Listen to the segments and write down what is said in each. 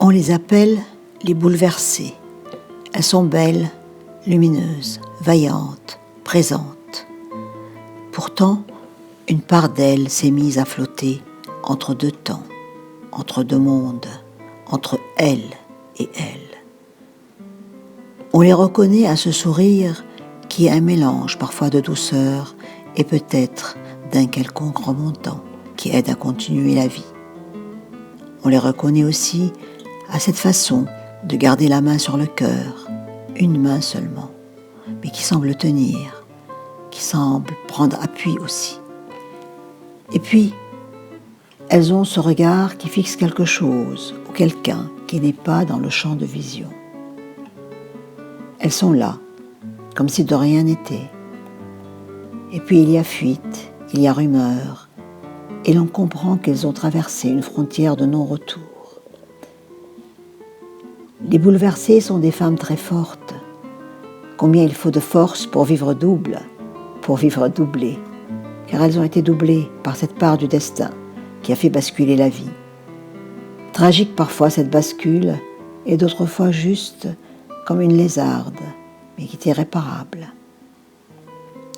On les appelle les bouleversées. Elles sont belles, lumineuses, vaillantes, présentes. Pourtant, une part d'elles s'est mise à flotter entre deux temps, entre deux mondes, entre elles et elles. On les reconnaît à ce sourire qui est un mélange parfois de douceur et peut-être d'un quelconque remontant qui aide à continuer la vie. On les reconnaît aussi à cette façon de garder la main sur le cœur, une main seulement, mais qui semble tenir, qui semble prendre appui aussi. Et puis, elles ont ce regard qui fixe quelque chose ou quelqu'un qui n'est pas dans le champ de vision. Elles sont là, comme si de rien n'était. Et puis il y a fuite, il y a rumeur, et l'on comprend qu'elles ont traversé une frontière de non-retour. Les bouleversées sont des femmes très fortes. Combien il faut de force pour vivre double, pour vivre doublé, car elles ont été doublées par cette part du destin qui a fait basculer la vie. Tragique parfois cette bascule, et d'autres fois juste comme une lézarde, mais qui est irréparable.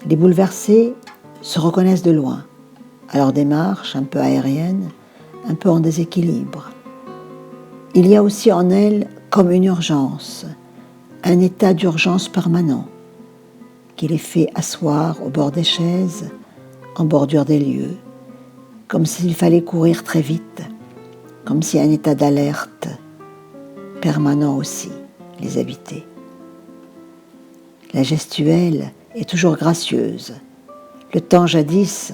Les bouleversées se reconnaissent de loin, à leur démarche un peu aérienne, un peu en déséquilibre. Il y a aussi en elles comme une urgence, un état d'urgence permanent, qui les fait asseoir au bord des chaises, en bordure des lieux, comme s'il fallait courir très vite, comme si un état d'alerte permanent aussi les habitait. La gestuelle est toujours gracieuse. Le temps jadis,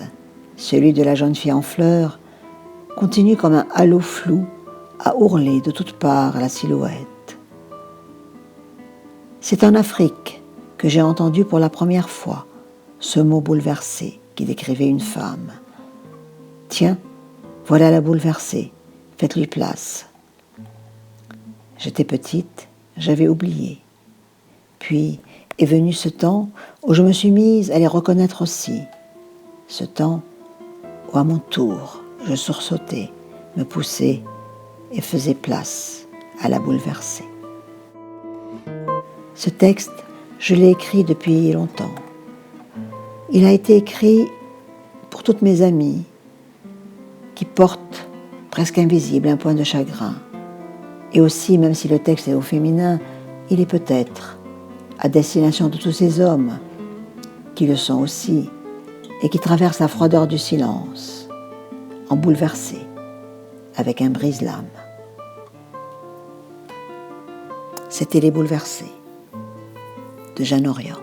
celui de la jeune fille en fleurs, continue comme un halo flou à ourler de toutes parts la silhouette. C'est en Afrique que j'ai entendu pour la première fois ce mot bouleversé qui décrivait une femme. Tiens, voilà la bouleversée, faites-lui place. J'étais petite, j'avais oublié. Puis est venu ce temps où je me suis mise à les reconnaître aussi. Ce temps où à mon tour, je sursautais, me poussais et faisais place à la bouleversée. Ce texte, je l'ai écrit depuis longtemps. Il a été écrit pour toutes mes amies qui portent presque invisible un point de chagrin. Et aussi, même si le texte est au féminin, il est peut-être à destination de tous ces hommes qui le sont aussi et qui traversent la froideur du silence, en bouleversés, avec un brise-lame. C'était Les Bouleversées de Jeanne Orient.